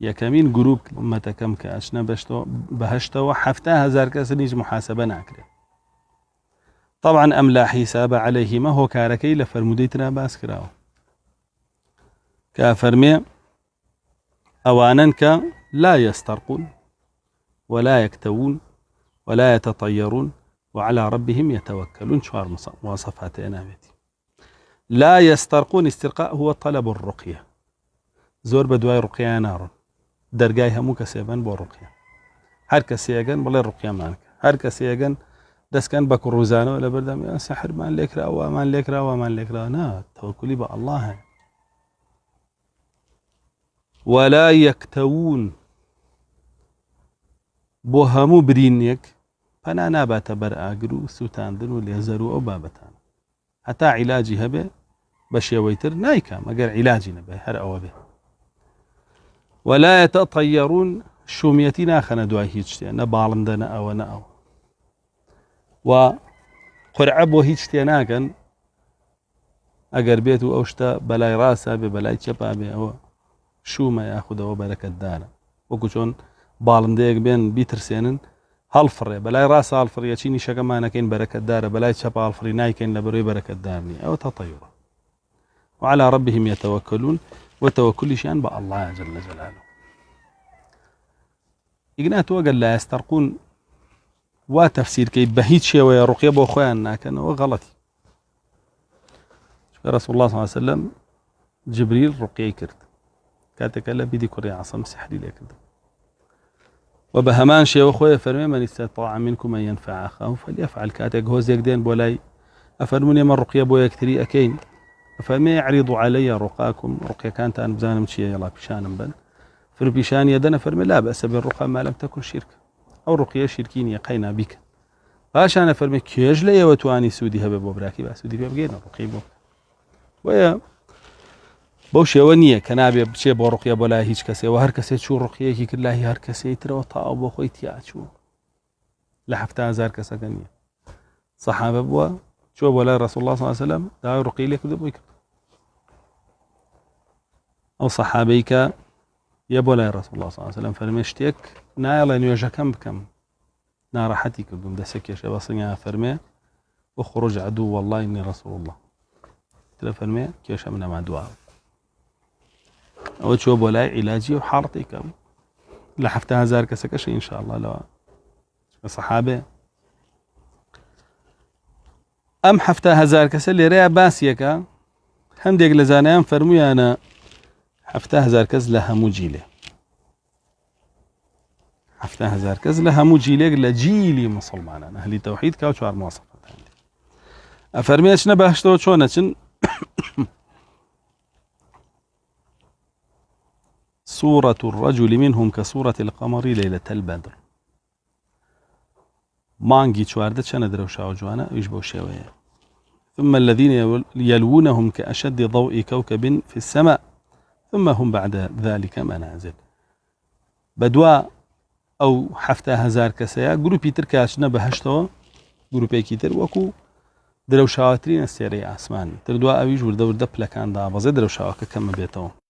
يكمين جروب أمتكم كأشنا بهشتوا 7000 كەس نيج محاسبة ناكره. طبعا أم لا حساب عليه ما هو كاركي لفرموديتنا باس كراو كافرمي أواننك لا يسترقون ولا يكتوون ولا يتطيرون وعلى ربهم يتوكلون. شوار مواصفات أنامتي. لا يسترقون، استرقاء هو طلب الرقية. زور بدواي رقية نار درجاي همو كسيبان بو رقية. هر كسيجن بلا رقية مانك. هر كسيجن دس كان بكر روزانه ولا بردم يا سحر مان لكرا ومان لكرا ومان لكرا. نا توكلي بقى الله. ولا يكتوون بو همو برينيك فانا نابات برآقرو سوتاندن وليزرو او بابتان حتى علاجي هبه بشي ويتر نايكا مقر علاجي نبه هر او به. ولا يتطيرون شوميتنا خنا دواي هيجتي نبالندنا او ناو وقرعب وهيجتي ناكن اقر بيتو اوشتا بلاي راسا ببلاي شبابي او شو ما ياخذ وبركة دانا وكشون بالنديك بين بيترسينن هالفري بلاي راس هالفري يشيني شكمانا كين بركة دارة بلاي شباب هالفري نايكين لبري بركة دارني أو تطيرة. وعلى ربهم يتوكلون وتوكل شيئا بأ الله جل جلاله. إجنات وقال لا يسترقون وتفسير كي بهيت شيء ويرقي أبو أخواننا كان غلطي. رسول الله صلى الله عليه وسلم جبريل رقي كرت كاتك لا بيدي كوري عصم سحري لك وبهمان شيء وخوي فرمي من استطاع منكم أن ينفع أخاه فليفعل. كاتك هو زيك دين بولاي أفرموني من رقية بويا كتري أكين فما يعرضوا علي رقاكم رقية كانت أنا بزانم شيء يلا بشانم بن فر بشان يدنا فرمي لا بأس بالرقى ما لم تكن شرك أو رقية شركين يقينا بك باش أنا فرمي كيج لي وتواني سودي هبه بوبراكي بس سودي بيبقينا رقية بو ويا بوشي ونية كنابي بشي بو رقية بولا هيج كسي وهر كسي شو رقية كي كلها هر كسي ترى وطاو بو خويتيا شو لحفتها زار كسكنية صحابة بوا شو بولا رسول الله صلى الله عليه وسلم دا رقية لك دبويك أو صحابيك يا بولا رسول الله صلى الله عليه وسلم فرمشتك نايلا نيوجا كم بكم نارحتك قم دسك يا شباب صنيا فرمي اخرج عدو والله إني رسول الله ترى فرمي كيش أمنا مع دعاء أو شو بولا علاجي وحارتك لحفتها زار كسكشي إن شاء الله لو صحابة أم حفتها زار كسل ريا باسيك هم ديك لزانيان فرمي أنا حفتها زار كز لها مجيلة حفتها زار كز لها مجيلة لجيلي مسلمان أنا أهلي توحيد كاوشوار مواصفات عندي أفرمي أشنا بهشتو شونة صورة الرجل منهم كصورة القمر ليلة البدر مانجي شواردة شنا دروشا وجوانا يشبه شوية ثم الذين يلونهم كأشد ضوء كوكب في السماء ثم هم بعد ذلك منازل بدوا أو حفتها هزار كسيا جروبي تركاشنا بهشتو جروبي كتير وكو دروشاواترين السيري عثمان تردوا أويج ورد بلكان دا بزي دروشاوك كم بيتو